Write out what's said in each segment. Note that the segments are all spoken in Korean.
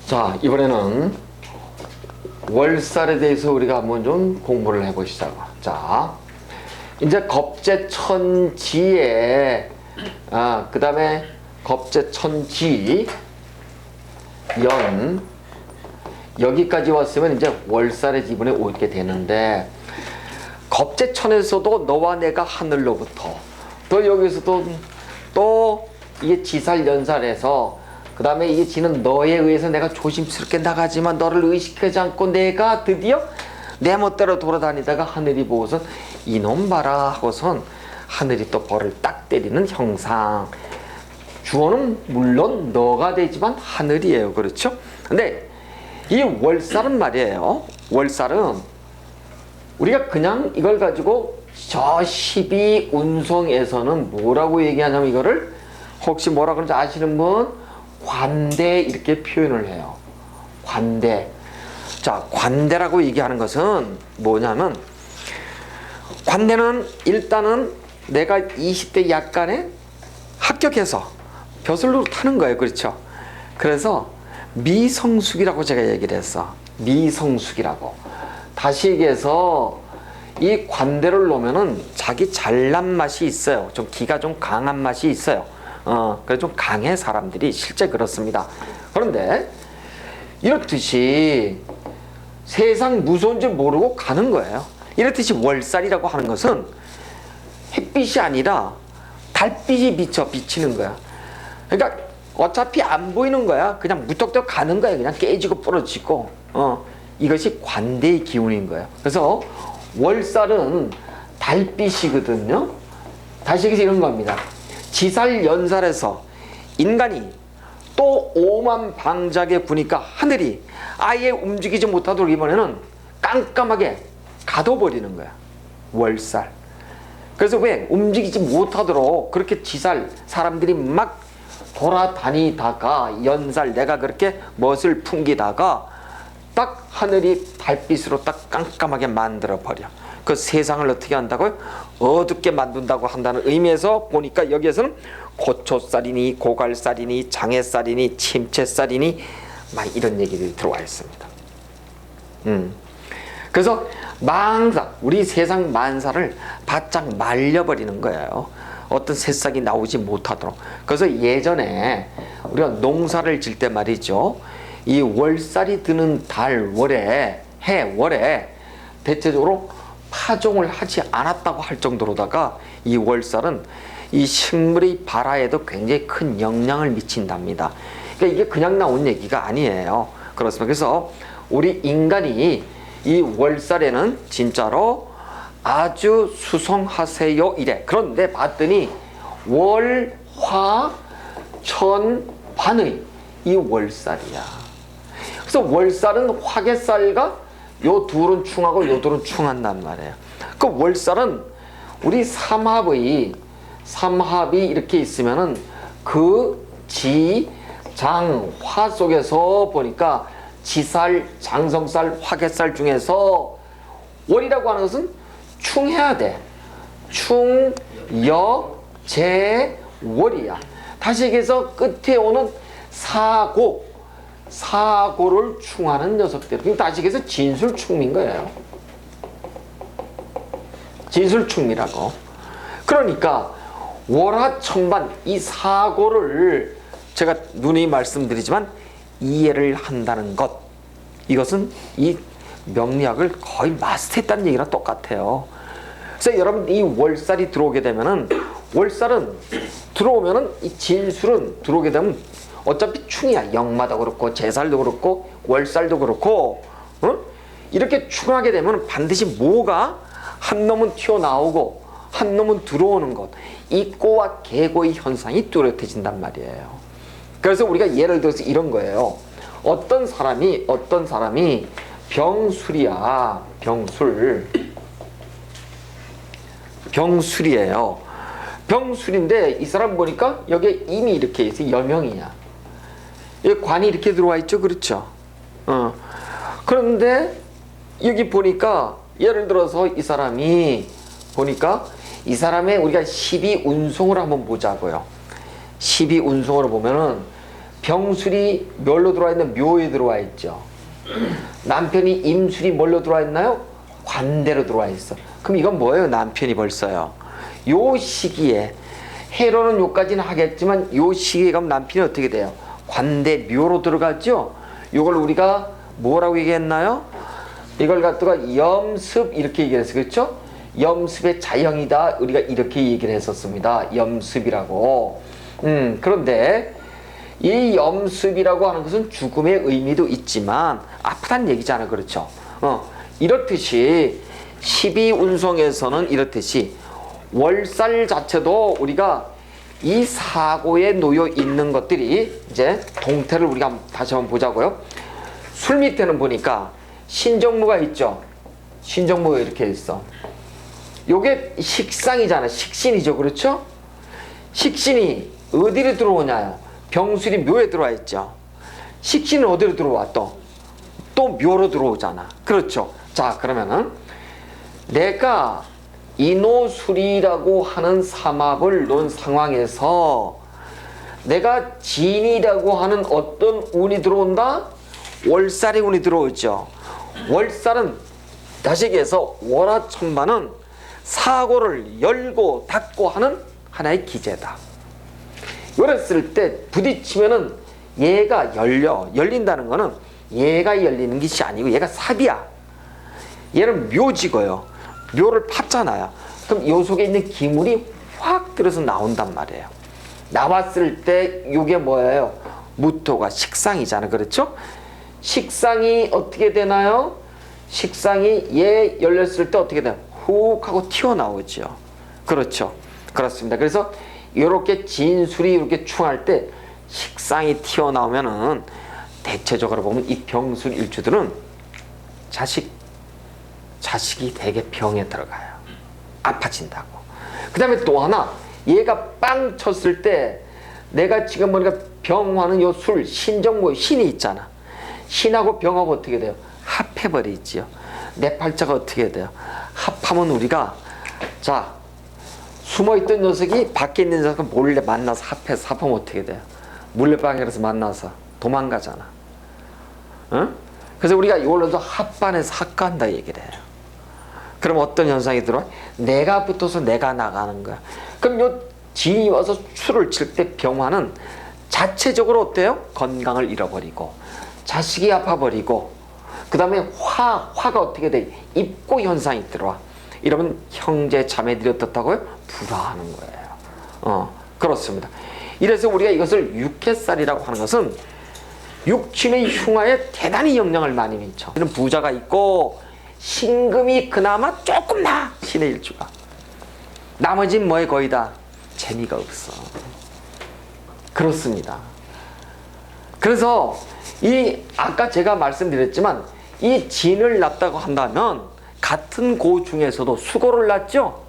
자, 이번에는 월살에 대해서 우리가 한번 좀 공부를 해보시자고. 자, 이제 겁재천지에 그 다음에 겁재천지 연 여기까지 왔으면 이제 월살의 지분에 오게 되는데, 겁재천에서도 너와 내가 하늘로부터, 또 여기서도 또 이게 지살연살에서, 그 다음에 이게 지는 너에 의해서 내가 조심스럽게 나가지만 너를 의식하지 않고 내가 드디어 내 멋대로 돌아다니다가 하늘이 보고선 이놈 봐라 하고선 하늘이 또 벌을 딱 때리는 형상. 주어는 물론 너가 되지만 하늘이에요. 그렇죠? 근데 이 월살은 말이에요. 월살은 우리가 그냥 이걸 가지고 저 12운송에서는 뭐라고 얘기하냐면, 이거를 혹시 뭐라 그런지 아시는 분? 관대 이렇게 표현을 해요. 관대. 자, 관대라고 얘기하는 것은 뭐냐면, 관대는 일단은 내가 20대 약간에 합격해서 벼슬로 타는 거예요. 그렇죠? 그래서 미성숙이라고 제가 얘기를 했어. 미성숙이라고. 다시 얘기해서 이 관대를 놓으면은 자기 잘난 맛이 있어요. 좀 기가 좀 강한 맛이 있어요. 그래서 좀 강해, 사람들이. 실제 그렇습니다. 그런데 이렇듯이 세상 무서운 줄 모르고 가는 거예요. 이렇듯이 월살이라고 하는 것은 햇빛이 아니라 달빛이 비치는 거야. 그러니까 어차피 안 보이는 거야. 그냥 무턱대고 가는 거야. 그냥 깨지고 부러지고. 이것이 관대의 기운인 거예요. 그래서 월살은 달빛이거든요. 다시 이런 겁니다. 지살연살에서 인간이 또 오만방작에 구니까 하늘이 아예 움직이지 못하도록 이번에는 깜깜하게 가둬버리는 거야. 월살. 그래서 왜 움직이지 못하도록 그렇게 지살 사람들이 막 돌아다니다가, 연살 내가 그렇게 멋을 풍기다가 딱 하늘이 달빛으로 딱 깜깜하게 만들어버려. 그 세상을 어떻게 한다고요? 어둡게 만든다고 한다는 의미에서 보니까, 여기에서는 고초살이니 고갈살이니 장애살이니 침체살이니 막 이런 얘기들이 들어와 있습니다. 그래서 망사, 우리 세상 만사를 바짝 말려버리는 거예요. 어떤 새싹이 나오지 못하도록. 그래서 예전에 우리가 농사를 질 때 말이죠, 이 월살이 드는 달, 월에, 해, 월에 대체적으로 파종을 하지 않았다고 할 정도로다가 이 월살은 이 식물의 발화에도 굉장히 큰 영향을 미친답니다. 그러니까 이게 그냥 나온 얘기가 아니에요. 그렇습니다. 그래서 우리 인간이 이 월살에는 진짜로 아주 수성하세요 이래. 그런데 봤더니 월, 화, 천, 반의 이 월살이야. 그래서 월살은 화개살과 요 둘은 충하고 요 둘은 충한단 말이에요. 그 월살은 우리 삼합이 이렇게 있으면은 그 지, 장, 화 속에서 보니까 지살, 장성살, 화개살 중에서 월이라고 하는 것은 충해야 돼. 충, 여, 재, 월이야. 다시 얘기해서 끝에 오는 사고를 충하는 녀석들. 그럼 다시 얘기해서 진술충민 거예요. 진술충미라고. 그러니까 월화천반 이 사고를 제가 누누이 말씀드리지만 이해를 한다는 것, 이것은 이 명리학을 거의 마스터했다는 얘기랑 똑같아요. 그래서 여러분, 이 월살이 들어오게 되면은, 월살은 들어오면은 이 진술은 들어오게 되면 어차피 충이야. 역마도 그렇고 제살도 그렇고 월살도 그렇고, 이렇게 충하게 되면 반드시 뭐가 한 놈은 튀어나오고 한 놈은 들어오는 것, 이 꼬와 계고의 현상이 뚜렷해진단 말이에요. 그래서 우리가 예를 들어서 이런 거예요. 어떤 사람이 병술이야. 병술이에요. 병술인데 이 사람 보니까 여기에 임이 이렇게 있어. 여명이냐. 여기 관이 이렇게 들어와 있죠. 그렇죠? 그런데 여기 보니까 예를 들어서 이 사람이 보니까 이 사람의 우리가 12운송을 한번 보자고요. 12운송으로 보면은 병술이 뭘로 들어와 있나? 묘에 들어와 있죠. 남편이 임술이 뭘로 들어와 있나요? 관대로 들어와 있어. 그럼 이건 뭐예요? 남편이 벌써요. 요 시기에 해로는 요까지는 하겠지만 요 시기에 가면 남편이 어떻게 돼요? 관대 묘로 들어가죠. 요걸 우리가 뭐라고 얘기했나요? 이걸 갖다가 염습 이렇게 얘기했어요. 그렇죠? 염습의 자형이다. 우리가 이렇게 얘기를 했었습니다. 염습이라고. 그런데 이 염습이라고 하는 것은 죽음의 의미도 있지만 아프다는 얘기잖아. 그렇죠? 이렇듯이 12운송에서는 이렇듯이 월살 자체도 우리가 이 사고에 놓여 있는 것들이 이제 동태를 우리가 다시 한번 보자고요. 술 밑에는 보니까 신정무가 있죠. 신정무가 이렇게 있어. 요게 식상이잖아. 식신이죠. 그렇죠? 식신이 어디로 들어오냐요? 병술이 묘에 들어와 있죠. 식신은 어디로 들어와? 또 묘로 들어오잖아. 그렇죠? 자, 그러면은 내가 인호술이라고 하는 삼합을 놓은 상황에서 내가 진이라고 하는 어떤 운이 들어온다? 월살의 운이 들어오죠. 월살은 다시 얘기해서 월화천만은 사고를 열고 닫고 하는 하나의 기제다. 이랬을 때 부딪히면은 얘가 열린다는 거는 얘가 열리는 것이 아니고 얘가 삽이야. 얘는 묘지고요. 묘를 팠잖아요. 그럼 요 속에 있는 기물이 확 들어서 나온단 말이에요. 나왔을 때 이게 뭐예요? 무토가 식상이잖아. 그렇죠? 식상이 어떻게 되나요? 식상이 얘 열렸을 때 어떻게 돼요? 훅 하고 튀어나오죠. 그렇죠? 그렇습니다. 그래서 이렇게 진술이 이렇게 충할 때 식상이 튀어나오면은 대체적으로 보면 이 병술 일주들은 자식이 되게 병에 들어가요. 아파진다고. 그 다음에 또 하나, 얘가 빵 쳤을 때 내가 지금 보니까 병화는 요 술, 신정모, 신이 있잖아. 신하고 병하고 어떻게 돼요? 합해버리지요. 내 팔자가 어떻게 돼요? 합하면 우리가 자 숨어있던 녀석이 밖에 있는 녀석을 몰래 만나서 합하면 어떻게 돼요? 물레방향에서 만나서 도망가잖아. 응? 그래서 우리가 이걸로도 합반에서 합간다 얘기를 해요. 그럼 어떤 현상이 들어와? 내가 붙어서 내가 나가는 거야. 그럼 요 진이 와서 술을 칠 때 병화는 자체적으로 어때요? 건강을 잃어버리고 자식이 아파버리고 그 다음에 화가 어떻게 돼? 입고 현상이 들어와. 이러면 형제 자매들이 어떻다고요? 불화하는 거예요. 그렇습니다. 이래서 우리가 이것을 육해살이라고 하는 것은 육친의 흉화에 대단히 영향을 많이 미쳐. 이런 부자가 있고 신금이 그나마 조금 나. 신의 일주가. 나머지는 뭐에 거의 다 재미가 없어. 그렇습니다. 그래서 아까 제가 말씀드렸지만 이 진을 낳았다고 한다면 같은 고 중에서도 수고를 낳죠.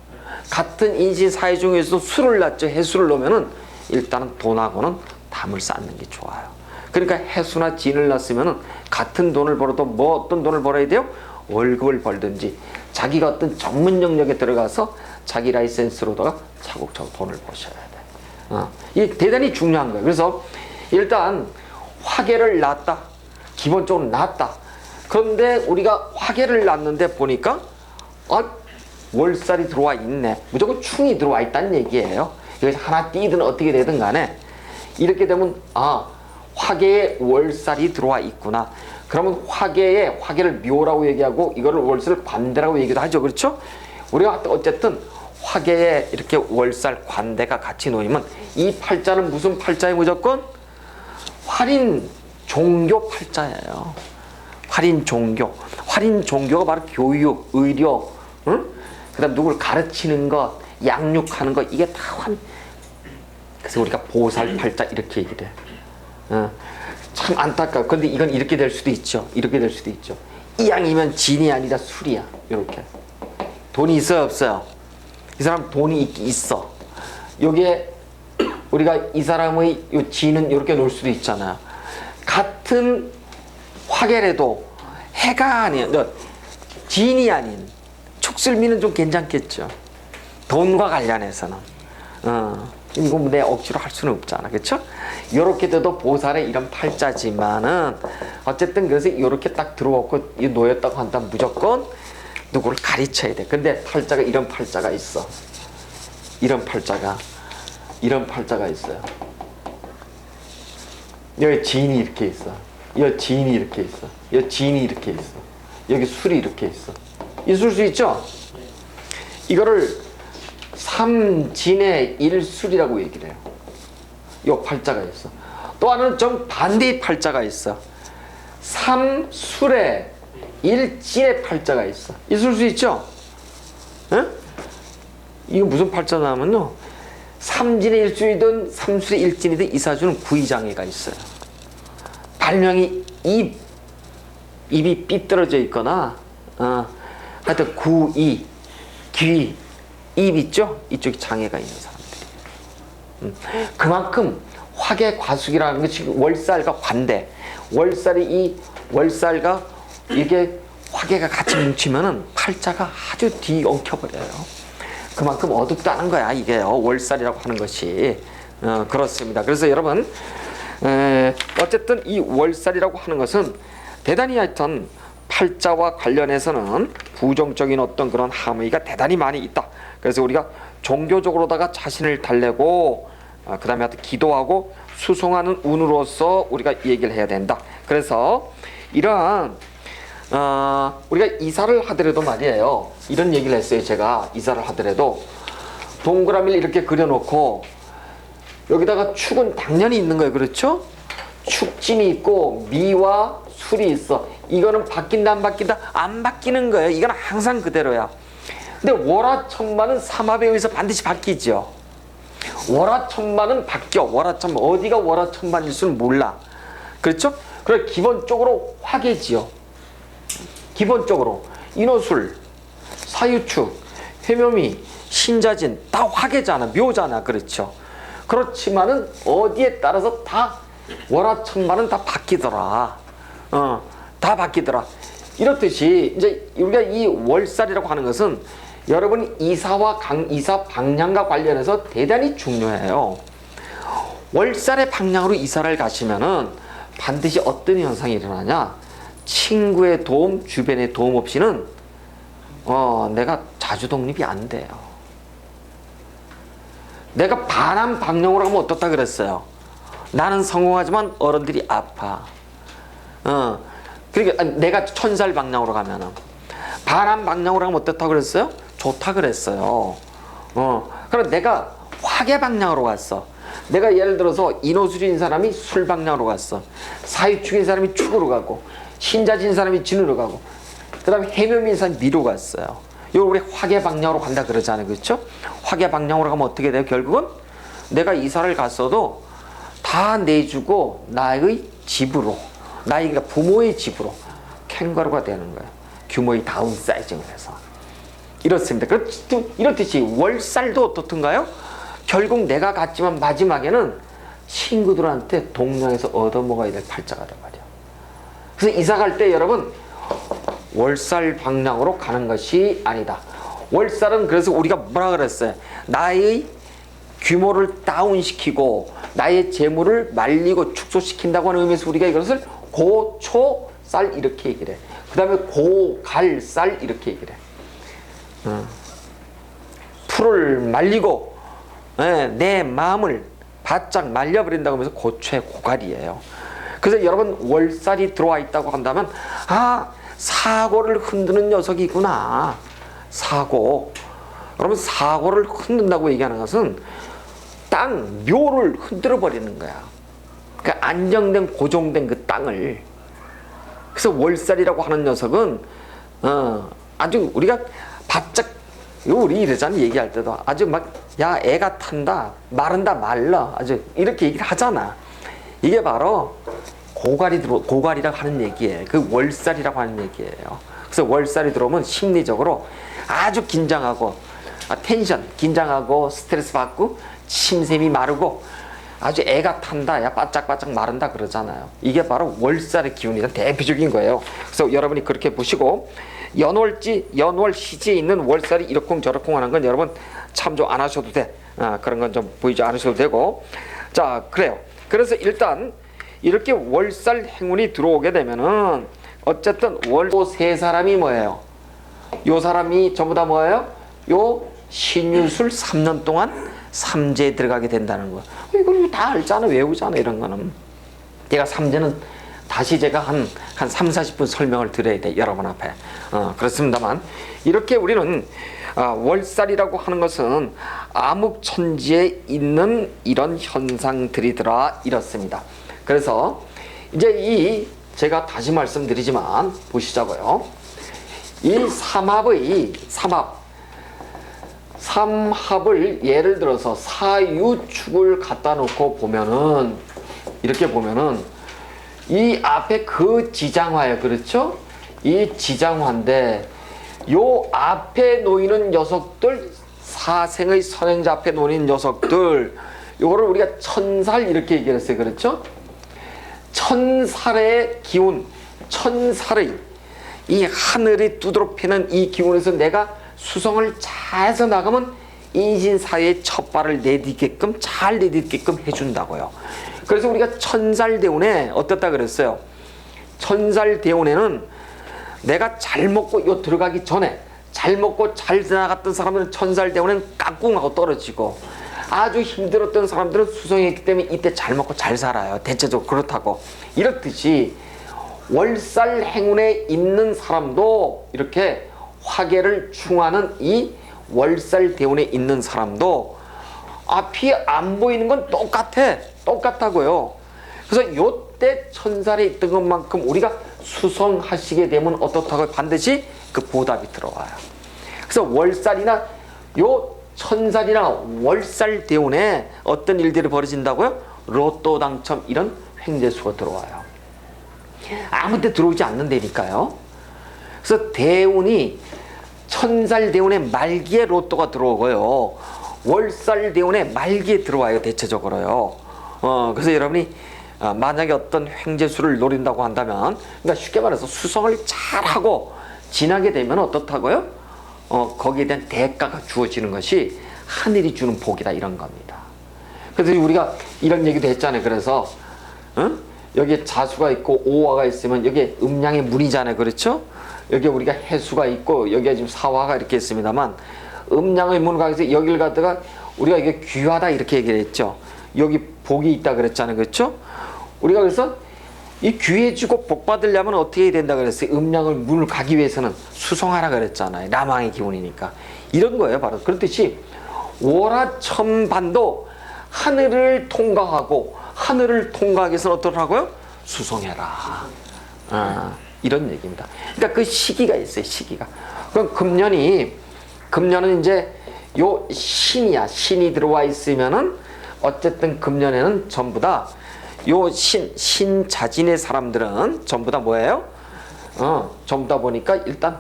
같은 인신 사회 중에서도 수를 낳죠. 해수를 놓으면은 일단은 돈하고는 담을 쌓는 게 좋아요. 그러니까 해수나 진을 낳았으면은 같은 돈을 벌어도 뭐 어떤 돈을 벌어야 돼요? 월급을 벌든지 자기가 어떤 전문 영역에 들어가서 자기 라이센스로다가 차곡차곡 돈을 버셔야 돼. 이게 대단히 중요한 거예요. 그래서 일단 화계를 낳았다. 기본적으로 낳았다. 그런데 우리가 화계를 낳는데 보니까 월살이 들어와 있네. 무조건 충이 들어와 있다는 얘기예요. 여기서 하나 띄든 어떻게 되든 간에 이렇게 되면 화계에 월살이 들어와 있구나. 그러면 화계를 묘라고 얘기하고 이거를 월살을 관대라고 얘기도 하죠. 그렇죠? 우리가 어쨌든 화계에 이렇게 월살 관대가 같이 놓이면 이 팔자는 무슨 팔자에 무조건? 활인 종교 팔자예요. 활인 종교가 바로 교육, 의료, 응? 그다음 누굴 가르치는 것, 양육하는 것, 이게 다 그래서 우리가 보살 팔자 이렇게 얘기를 해. 참 안타까워. 근데 이건 이렇게 될 수도 있죠. 이렇게 될 수도 있죠. 이양이면 진이 아니라 술이야. 이렇게. 돈이 있어요, 없어요? 이 사람 돈이 있어. 요게 우리가 이 사람의 요 진은 이렇게 놓을 수도 있잖아요. 같은 화계래도 해가 아닌, 진이 아닌 촉술미는 좀 괜찮겠죠. 돈과 관련해서는. 이거 내 억지로 할 수는 없잖아. 그렇죠? 요렇게 돼도 보살의 이런 팔자지만은 어쨌든 그래서 요렇게 딱 들어왔고 이 놓였다고 한다면 무조건 누구를 가르쳐야 돼. 근데 팔자가 이런 팔자가 있어. 이런 팔자가 있어요. 여기 지인이 이렇게 있어. 여기 지인이 이렇게 있어. 여기 지인이 이렇게 있어. 여기 술이 이렇게 있어. 있을 수 있죠? 이거를 삼진의 일술이라고 얘기를 해요. 요 팔자가 있어. 또 하나는 좀 반대의 팔자가 있어. 삼술의 일진의 팔자가 있어. 있을 수 있죠? 응? 이거 무슨 팔자냐면요, 삼진의 일술이든 삼술의 일진이든 이사주는 구이장애가 있어요. 발명이 입이 삐뚤어져 있거나 하여튼 구이, 귀, 입 있죠? 이쪽에 장애가 있는 사람들이에요. 그만큼 화계과숙이라는 것이 월살과 관대, 월살과 이게 화계가 같이 뭉치면은 팔자가 아주 뒤엉켜버려요. 그만큼 어둡다는 거야, 이게요. 월살이라고 하는 것이. 그렇습니다. 그래서 여러분, 어쨌든 이 월살이라고 하는 것은 대단히 하여튼 팔자와 관련해서는 부정적인 어떤 그런 함의가 대단히 많이 있다. 그래서 우리가 종교적으로다가 자신을 달래고 그 다음에 하여튼 기도하고 수송하는 운으로서 우리가 얘기를 해야 된다. 그래서 이러한 우리가 이사를 하더라도 말이에요, 이런 얘기를 했어요. 제가 이사를 하더라도 동그라미를 이렇게 그려놓고 여기다가 축은 당연히 있는 거예요. 그렇죠? 축진이 있고 미와 술이 있어. 이거는 바뀐다 안 바뀐다? 안 바뀌는 거예요. 이건 항상 그대로야. 근데 월화천만은 삼합에 의해서 반드시 바뀌죠. 월화천만은 바뀌어. 월화천만, 어디가 월화천만일 수는 몰라. 그렇죠? 그래 기본적으로 화계지요. 기본적으로 인호술, 사유축, 회묘미, 신자진 다 화계잖아. 묘잖아. 그렇죠? 그렇지만은 어디에 따라서 다 월화천만은 다 바뀌더라. 다 바뀌더라. 이렇듯이 이제 우리가 이 월살이라고 하는 것은 여러분 이사 방향과 관련해서 대단히 중요해요. 월살의 방향으로 이사를 가시면은 반드시 어떤 현상이 일어나냐? 친구의 도움, 주변의 도움 없이는 내가 자주 독립이 안 돼요. 내가 반한 방향으로 가면 어떻다 그랬어요? 나는 성공하지만 어른들이 아파. 그러니까 내가 천살 방향으로 가면은 반한 방향으로 가면 어떻다 그랬어요? 좋다 그랬어요. 그럼 내가 화계 방향으로 갔어. 내가 예를 들어서 인호술인 사람이 술 방향으로 갔어. 사유축인 사람이 축으로 가고, 신자진 사람이 진으로 가고, 그 다음에 해묘민 사람이 미로 갔어요. 이걸 우리 화계 방향으로 간다 그러잖아요. 그렇죠? 화계 방향으로 가면 어떻게 돼요? 결국은 내가 이사를 갔어도 다 내주고 나의 집으로, 나의 그러니까 부모의 집으로 캥거루가 되는 거예요. 규모의 다운사이징을 해서. 이렇습니다. 이렇듯이 월살도 어떻든가요? 결국 내가 갔지만 마지막에는 친구들한테 동양에서 얻어먹어야 될 팔자가 된 말이야. 그래서 이사 갈 때 여러분 월살 방향으로 가는 것이 아니다. 월살은 그래서 우리가 뭐라 그랬어요? 나의 규모를 다운시키고 나의 재물을 말리고 축소시킨다고 하는 의미에서 우리가 이것을 고초살 이렇게 얘기를 해. 그 다음에 고갈살 이렇게 얘기를 해. 풀을 말리고 내 마음을 바짝 말려버린다고 하면서 고초의 고갈이에요. 그래서 여러분 월살이 들어와 있다고 한다면 사고를 흔드는 녀석이구나. 사고. 여러분 사고를 흔든다고 얘기하는 것은 땅, 묘를 흔들어 버리는 거야. 그러니까 안정된 고정된 그 땅을. 그래서 월살이라고 하는 녀석은 아주 우리가 바짝 우리 이러잖아. 얘기할 때도 아주 막 야 애가 탄다 마른다 말라 아주 이렇게 얘기를 하잖아. 이게 바로 고갈이라고 하는 얘기예요. 그 월살이라고 하는 얘기예요. 그래서 월살이 들어오면 심리적으로 아주 긴장하고 텐션 긴장하고 스트레스 받고 침샘이 마르고 아주 애가 탄다 야 바짝바짝 마른다 그러잖아요. 이게 바로 월살의 기운이 대표적인 거예요. 그래서 여러분이 그렇게 보시고 연월시지에 있는 월살이 이렇쿵저렇쿵 하는 건 여러분 참조 안 하셔도 돼. 그런 건 좀 보이지 않으셔도 되고. 자, 그래요. 그래서 일단 이렇게 월살 행운이 들어오게 되면은 어쨌든 세 사람이 뭐예요? 요 사람이 전부 다 뭐예요? 요 신유술 3년 동안 삼재에 들어가게 된다는 거. 이걸 다 알잖아, 외우잖아, 이런 거는. 제가 삼재는 다시 제가 한 3, 40분 설명을 드려야 돼, 여러분 앞에. 그렇습니다만, 이렇게 우리는 월살이라고 하는 것은 암흑천지에 있는 이런 현상들이더라, 이렇습니다. 그래서 이제 제가 다시 말씀드리지만 보시자고요. 이 삼합을 예를 들어서 사유축을 갖다 놓고 보면은, 이렇게 보면은 이 앞에 그 지장화예요. 그렇죠? 이 지장화인데 요 앞에 놓이는 녀석들, 사생의 선행자 앞에 놓이는 녀석들, 요거를 우리가 천살 이렇게 얘기했어요. 그렇죠? 천살의 기운, 천살의 이 하늘이 두드러 패는 이 기운에서 내가 수성을 잘 해서 나가면 인신사회의 첫 발을 내딛게끔, 잘 내딛게끔 해준다고요. 그래서 우리가 천살대운에 어떻다 그랬어요? 천살대운에는 내가 잘 먹고 요 들어가기 전에 잘 먹고 잘 지나갔던 사람들은 천살대운에는 깍꿍하고 떨어지고, 아주 힘들었던 사람들은 수성했기 때문에 이때 잘 먹고 잘 살아요. 대체적으로 그렇다고. 이렇듯이 월살 행운에 있는 사람도 이렇게 화계를 충하는 이 월살 대운에 있는 사람도 앞이 안 보이는 건 똑같다고요. 그래서 요때 천살에 있던 것만큼 우리가 수성하시게 되면 어떻다고 반드시 그 보답이 들어와요. 그래서 월살이나 요 천살이나 월살 대운에 어떤 일들이 벌어진다고요? 로또 당첨 이런 횡재수가 들어와요. 아무 때 들어오지 않는 데니까요. 그래서 대운이 천살 대운의 말기에 로또가 들어오고요, 월살 대운의 말기에 들어와요, 대체적으로요. 그래서 여러분이 만약에 어떤 횡재수를 노린다고 한다면, 그러니까 쉽게 말해서 수성을 잘하고 지나게 되면 어떻다고요? 거기에 대한 대가가 주어지는 것이 하늘이 주는 복이다, 이런 겁니다. 그래서 우리가 이런 얘기도 했잖아요. 그래서 여기에 자수가 있고 오화가 있으면 여기에 음양의 문이잖아요. 그렇죠? 여기에 우리가 해수가 있고 여기에 지금 사화가 이렇게 있습니다만, 음양의 문을 가서 여길 갖다가 우리가 이게 귀하다 이렇게 얘기를 했죠. 여기 복이 있다 그랬잖아요. 그렇죠? 우리가 그래서 이 귀해지고 복 받으려면 어떻게 해야 된다 그랬어요? 음양의 문을 가기 위해서는 수성하라 그랬잖아요. 남왕의 기운이니까. 이런 거예요. 바로 그렇듯이 월화천반도 하늘을 통과하고, 하늘을 통과하기 위해서는 어떠라고요? 수성해라. 이런 얘기입니다. 그러니까 그 시기가 있어요. 시기가. 그럼 금년은 이제 요 신이야. 신이 들어와 있으면은 어쨌든 금년에는 전부 다 요 신자진의 사람들은 전부 다 뭐예요? 전부 다 보니까 일단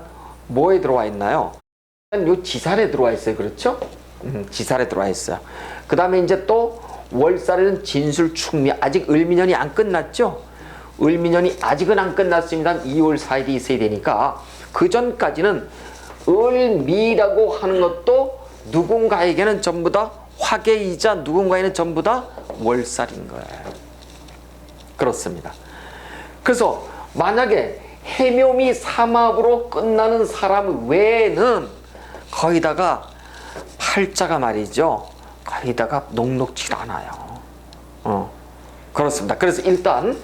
뭐에 들어와 있나요? 일단 요 지살에 들어와 있어요. 그렇죠? 지살에 들어와 있어요. 그 다음에 이제 또 월살에는 진술, 충미, 아직 을미년이 안 끝났죠? 을미년이 아직은 안 끝났습니다. 2월 4일이 있어야 되니까 그 전까지는 을미라고 하는 것도 누군가에게는 전부 다 화계이자 누군가에는 전부 다 월살인 거예요. 그렇습니다. 그래서 만약에 해묘미 삼합으로 끝나는 사람 외에는 거기다가 팔자가 말이죠, 거기다가 녹록지 않아요. 그렇습니다. 그래서 일단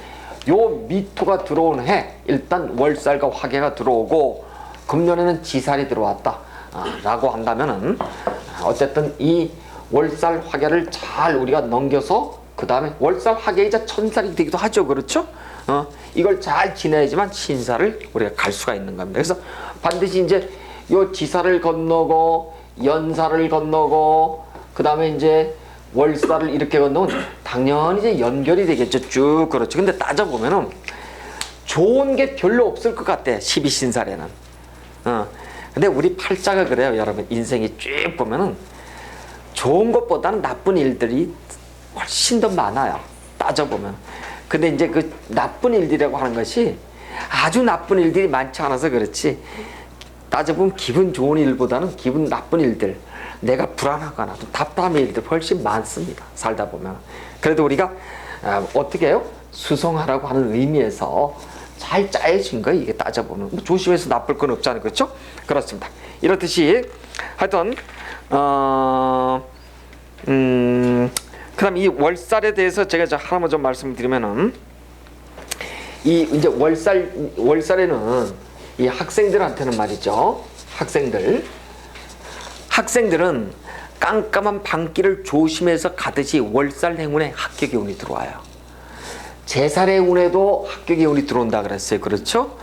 요 미토가 들어온 해, 일단 월살과 화계가 들어오고 금년에는 지살이 들어왔다 라고 한다면은 어쨌든 이 월살 화계를 잘 우리가 넘겨서 그 다음에 월살 화계이자 천살이 되기도 하죠. 그렇죠? 이걸 잘 지내야지만 신살을 우리가 갈 수가 있는 겁니다. 그래서 반드시 이제 요 지살을 건너고 연살을 건너고 그 다음에 이제 월살을 이렇게 건너면 당연히 이제 연결이 되겠죠. 쭉. 그렇죠. 근데 따져보면은 좋은 게 별로 없을 것 같아, 12신살에는. 근데 우리 팔자가 그래요, 여러분. 인생이 쭉 보면은 좋은 것보다는 나쁜 일들이 훨씬 더 많아요, 따져보면. 근데 이제 그 나쁜 일들이라고 하는 것이 아주 나쁜 일들이 많지 않아서 그렇지, 따져보면 기분 좋은 일보다는 기분 나쁜 일들, 내가 불안하거나 좀 답답한 일들 훨씬 많습니다. 살다 보면. 그래도 우리가 어떻게 해요? 수성하라고 하는 의미에서 잘 짜여진 거예요. 이게 따져보면 뭐 조심해서 나쁠 건 없잖아요. 그렇죠? 그렇습니다. 이렇듯이 하여튼 그럼 이 월살에 대해서 제가 하나만 좀 말씀드리면은 이 이제 월살에는 이 학생들한테는 말이죠. 학생들은 깜깜한 밤길을 조심해서 가듯이 월살 행운에 합격의 운이 들어와요. 제살의 운에도 합격의 운이 들어온다 그랬어요. 그렇죠?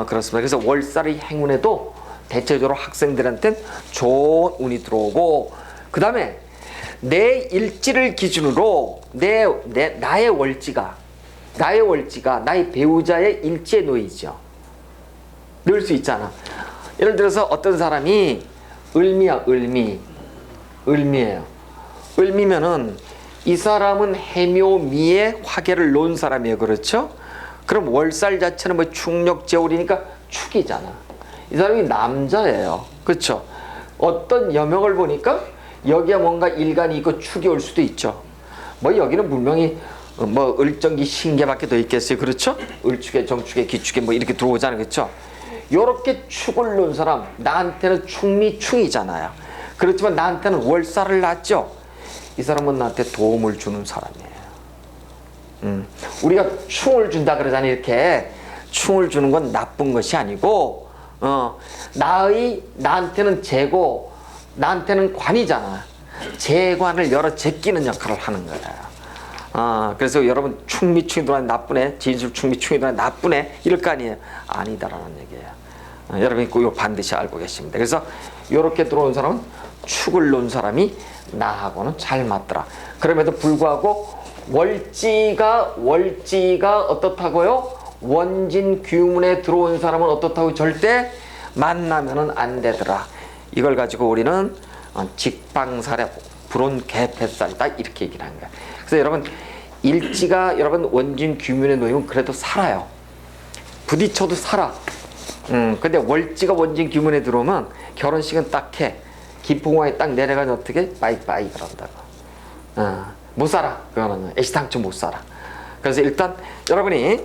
그렇습니다. 그래서 월살의 행운에도 대체적으로 학생들한테는 좋은 운이 들어오고, 그 다음에 내 일지를 기준으로 나의 월지가 나의 배우자의 일지에 놓이죠. 놓일 수 있잖아. 예를 들어서 어떤 사람이 을미예요. 을미면은 이 사람은 해묘미에 화계를 놓은 사람이에요. 그렇죠? 그럼 월살 자체는 뭐 축력제월이니까 축이잖아. 이 사람이 남자예요. 그렇죠? 어떤 여명을 보니까 여기에 뭔가 일간이 있고 축이 올 수도 있죠. 뭐 여기는 분명히 뭐 을정기 신계밖에 더 있겠어요. 그렇죠? 을축에 정축에 기축에 뭐 이렇게 들어오잖아요. 그렇죠? 요렇게 축을 놓은 사람, 나한테는 충이잖아요. 그렇지만 나한테는 월살을 놨죠. 이 사람은 나한테 도움을 주는 사람이에요. 우리가 충을 준다 그러잖아요. 이렇게 충을 주는 건 나쁜 것이 아니고 나한테는 재고 나한테는 관이잖아. 재관을 열어 제끼는 역할을 하는 거야. 그래서 여러분 충이 들어와 나쁘네, 진술 충이 들어와 나쁘네 이럴 거 아니에요. 아니다라는 얘기예요. 여러분이 꼭 이거 반드시 알고 계십니다. 그래서 이렇게 들어온 사람은 축을 놓은 사람이 나하고는 잘 맞더라. 그럼에도 불구하고 월지가 어떻다고요? 원진 규문에 들어온 사람은 어떻다고? 절대 만나면은 안 되더라. 이걸 가지고 우리는 직방살에 불온 개패살이다 이렇게 얘기를 하는 거야. 그래서 여러분 일지가 여러분 원진 규문에 놓이면 그래도 살아요. 부딪혀도 살아. 근데 월지가 원진 규문에 들어오면 결혼식은 딱 해. 기풍왕에 딱 내려가면 어떻게? 빠이빠이 그런다고. 못 살아. 그거는 애시당초 못 살아. 그래서 일단 여러분이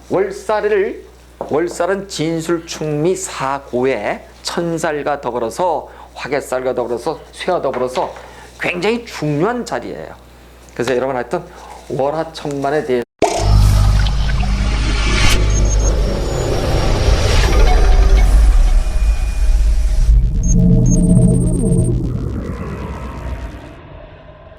월살은 진술충미 사고에 천살과 더불어서 화개살과 더불어서 쇠와 더불어서 굉장히 중요한 자리예요. 그래서 여러분 하여튼 월화천만에 대해서